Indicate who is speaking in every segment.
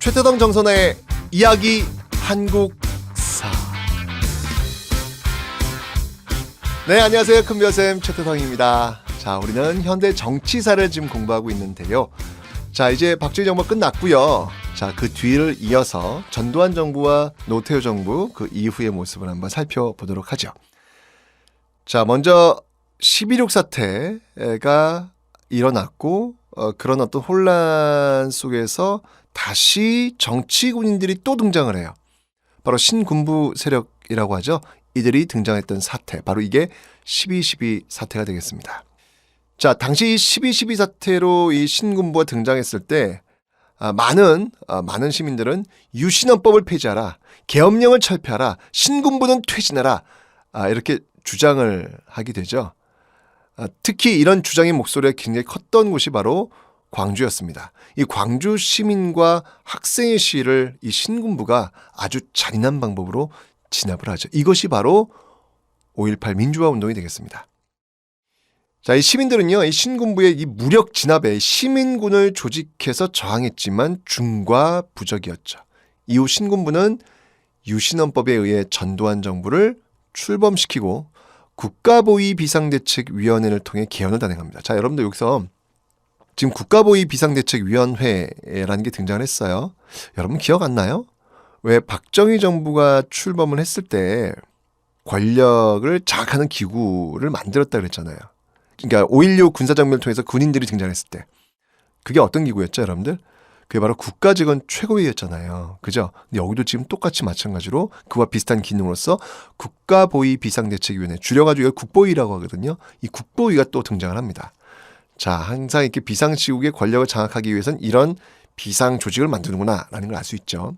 Speaker 1: 최태성 정선의 이야기 한국사. 네, 안녕하세요. 큰별쌤 최태성입니다. 자, 우리는 현대 정치사를 지금 공부하고 있는데요. 자, 이제 박정희 정부가 끝났고요. 자, 그 뒤를 이어서 전두환 정부와 노태우 정부 그 이후의 모습을 한번 살펴보도록 하죠. 자, 먼저 12.6 사태가 일어났고 그런 어떤 혼란 속에서 다시 정치 군인들이 또 등장을 해요. 바로 신군부 세력이라고 하죠. 이들이 등장했던 사태, 바로 이게 12.12 사태가 되겠습니다. 자, 당시 12.12 사태로 이 신군부가 등장했을 때 많은 시민들은 유신헌법을 폐지하라, 계엄령을 철폐하라, 신군부는 퇴진하라, 이렇게 주장을 하게 되죠. 특히 이런 주장의 목소리가 굉장히 컸던 곳이 바로 광주였습니다. 이 광주 시민과 학생의 시위를 이 신군부가 아주 잔인한 방법으로 진압을 하죠. 이것이 바로 5.18 민주화 운동이 되겠습니다. 자, 이 시민들은요, 이 신군부의 이 무력 진압에 시민군을 조직해서 저항했지만 중과부적이었죠. 이후 신군부는 유신헌법에 의해 전두환 정부를 출범시키고 국가보위 비상대책위원회를 통해 개헌을 단행합니다. 자, 여러분들 여기서 지금 국가보위 비상대책위원회라는 게 등장을 했어요. 여러분 기억 안 나요? 왜 박정희 정부가 출범을 했을 때 권력을 장악하는 기구를 만들었다 그랬잖아요. 그러니까 5.16 군사정변을 통해서 군인들이 등장했을 때 그게 어떤 기구였죠, 여러분들? 그게 바로 국가직원 최고위였잖아요. 그죠? 근데 여기도 지금 똑같이 마찬가지로 그와 비슷한 기능으로서 국가보위 비상대책위원회, 줄여가지고 국보위라고 하거든요. 이 국보위가 또 등장을 합니다. 자, 항상 이렇게 비상시국의 권력을 장악하기 위해서는 이런 비상조직을 만드는구나 라는 걸 알 수 있죠.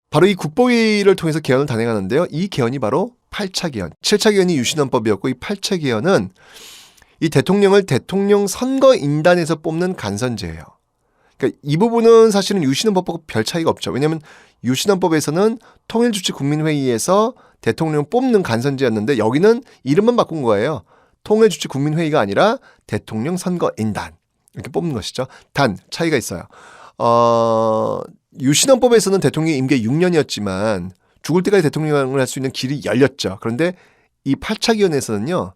Speaker 1: 바로 이 국보위를 통해서 개헌을 단행하는데요. 이 개헌이 바로 8차 개헌. 7차 개헌이 유신헌법이었고 이 8차 개헌은 이 대통령을 대통령 선거인단에서 뽑는 간선제예요. 그러니까 이 부분은 사실은 유신헌법하고 별 차이가 없죠. 왜냐하면 유신헌법에서는 통일주치국민회의에서 대통령 뽑는 간선제였는데 여기는 이름만 바꾼 거예요. 통일주치국민회의가 아니라 대통령 선거인단 이렇게 뽑는 것이죠. 단 차이가 있어요. 유신헌법에서는 대통령의 임기 6년이었지만 죽을 때까지 대통령을 할 수 있는 길이 열렸죠. 그런데 이 8차 기원에서는요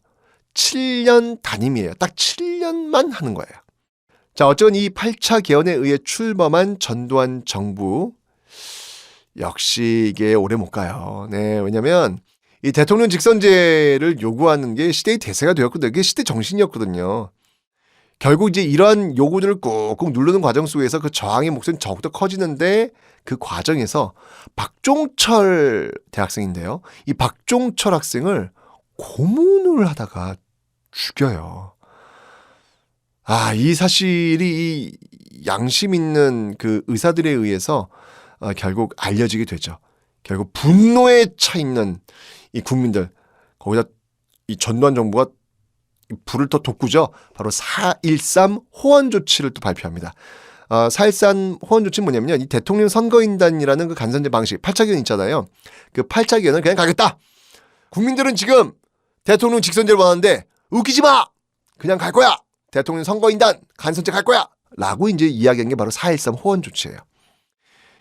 Speaker 1: 7년 단임이에요. 딱 7년만 하는 거예요. 자, 어쨌든 이 8차 개헌에 의해 출범한 전두환 정부 역시 이게 오래 못 가요. 네, 왜냐하면 이 대통령 직선제를 요구하는 게 시대의 대세가 되었거든요. 이게 시대 정신이었거든요. 결국 이제 이러한 요구들을 꾹꾹 누르는 과정 속에서 그 저항의 목소리는 더욱더 커지는데 그 과정에서 박종철 대학생인데요. 이 박종철 학생을 고문을 하다가 죽여요. 이 사실이 이 양심 있는 그 의사들에 의해서 결국 알려지게 되죠. 결국 분노에 차 있는 이 국민들, 거기다 이 전두환 정부가 불을 더 돋구죠. 바로 4.13 호원 조치를 또 발표합니다. 4.13 호원 조치는 뭐냐면요. 이 대통령 선거인단이라는 그 간선제 방식, 8차 개헌 있잖아요. 그 8차 개헌을 그냥 가겠다. 국민들은 지금 대통령 직선제를 원하는데 웃기지 마. 그냥 갈 거야. 대통령 선거인단 간선제 갈 거야. 라고 이제 이야기한 게 바로 4.13 호원 조치예요.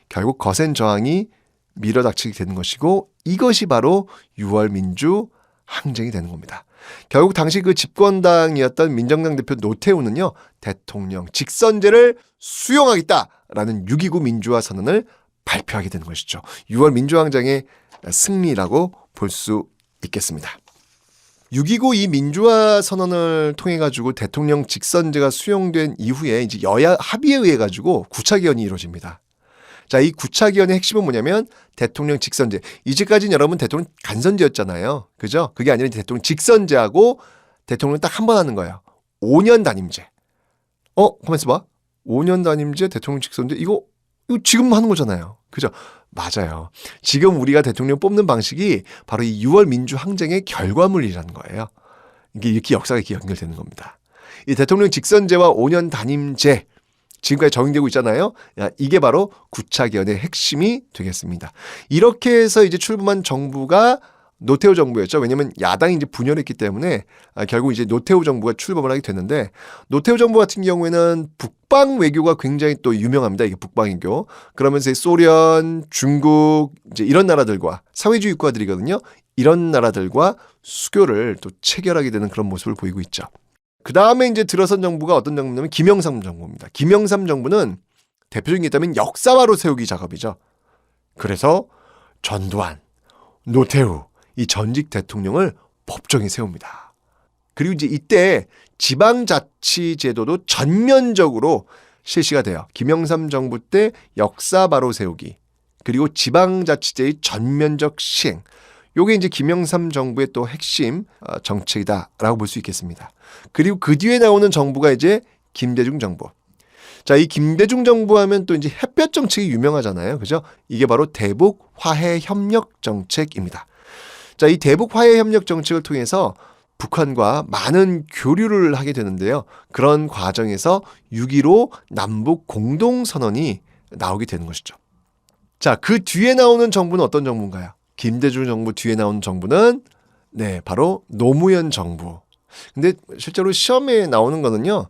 Speaker 1: 결국 거센 저항이 밀어닥치게 되는 것이고 이것이 바로 6월 민주 항쟁이 되는 겁니다. 결국 당시 그 집권당이었던 민정당 대표 노태우는요. 대통령 직선제를 수용하겠다라는 6.29 민주화 선언을 발표하게 되는 것이죠. 6월 민주항쟁의 승리라고 볼 수 있겠습니다. 6.29 이 민주화 선언을 통해 가지고 대통령 직선제가 수용된 이후에 이제 여야 합의에 의해 가지고 9차 개헌이 이루어집니다. 자, 이 9차 개헌의 핵심은 뭐냐면 대통령 직선제. 이제까지는 여러분 대통령 간선제였잖아요. 그죠? 그게 아니라 대통령 직선제하고 대통령 딱 한 번 하는 거예요. 5년 단임제. 가만 있어봐. 5년 단임제, 대통령 직선제. 이거 지금 하는 거잖아요. 그죠? 맞아요. 지금 우리가 대통령 뽑는 방식이 바로 이 6월 민주 항쟁의 결과물이라는 거예요. 이게 이렇게 역사가 이렇게 연결되는 겁니다. 이 대통령 직선제와 5년 단임제. 지금까지 적용되고 있잖아요. 이게 바로 9차 개헌의 핵심이 되겠습니다. 이렇게 해서 이제 출범한 정부가 노태우 정부였죠. 왜냐하면 야당이 이제 분열했기 때문에 결국 이제 노태우 정부가 출범을 하게 됐는데, 노태우 정부 같은 경우에는 북방 외교가 굉장히 또 유명합니다. 이게 북방 외교. 그러면서 소련, 중국 이제 이런 나라들과 사회주의 국가들이거든요. 이런 나라들과 수교를 또 체결하게 되는 그런 모습을 보이고 있죠. 그 다음에 이제 들어선 정부가 어떤 정부냐면 김영삼 정부입니다. 김영삼 정부는 대표적인 게 있다면 역사바로 세우기 작업이죠. 그래서 전두환, 노태우 이 전직 대통령을 법정에 세웁니다. 그리고 이제 이때 지방자치제도도 전면적으로 실시가 돼요. 김영삼 정부 때 역사 바로 세우기, 그리고 지방자치제의 전면적 시행. 요게 이제 김영삼 정부의 또 핵심 정책이다라고 볼 수 있겠습니다. 그리고 그 뒤에 나오는 정부가 이제 김대중 정부. 자, 이 김대중 정부 하면 또 이제 햇볕 정책이 유명하잖아요. 그죠? 이게 바로 대북 화해 협력 정책입니다. 자, 이 대북 화해 협력 정책을 통해서 북한과 많은 교류를 하게 되는데요. 그런 과정에서 6.15 남북 공동선언이 나오게 되는 것이죠. 자, 그 뒤에 나오는 정부는 어떤 정부인가요? 김대중 정부 뒤에 나오는 정부는 바로 노무현 정부. 근데 실제로 시험에 나오는 거는요.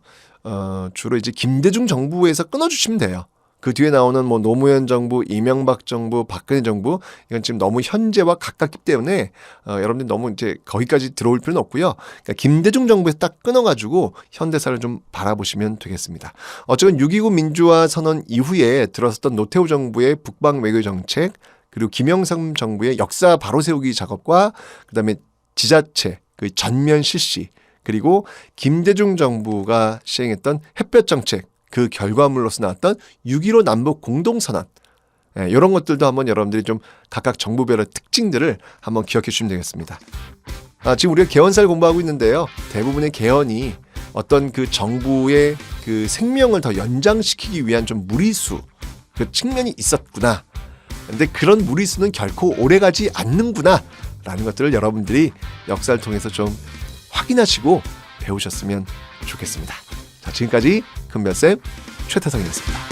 Speaker 1: 주로 이제 김대중 정부에서 끊어주시면 돼요. 그 뒤에 나오는 뭐 노무현 정부, 이명박 정부, 박근혜 정부, 이건 지금 너무 현재와 가깝기 때문에 여러분들 너무 이제 거기까지 들어올 필요는 없고요. 그러니까 김대중 정부에서 딱 끊어가지고 현대사를 좀 바라보시면 되겠습니다. 어쨌든 6.29 민주화 선언 이후에 들어섰던 노태우 정부의 북방 외교 정책, 그리고 김영삼 정부의 역사 바로 세우기 작업과 그다음에 지자체 그 전면 실시, 그리고 김대중 정부가 시행했던 햇볕 정책, 그 결과물로서 나왔던 6.15 남북 공동선언, 이런 것들도 한번 여러분들이 좀 각각 정부별의 특징들을 한번 기억해 주시면 되겠습니다. 지금 우리가 개헌사를 공부하고 있는데요. 대부분의 개헌이 어떤 그 정부의 그 생명을 더 연장시키기 위한 좀 무리수 그 측면이 있었구나. 근데 그런 무리수는 결코 오래가지 않는구나 라는 것들을 여러분들이 역사를 통해서 좀 확인하시고 배우셨으면 좋겠습니다. 자, 지금까지 금별쌤 최태성이었습니다.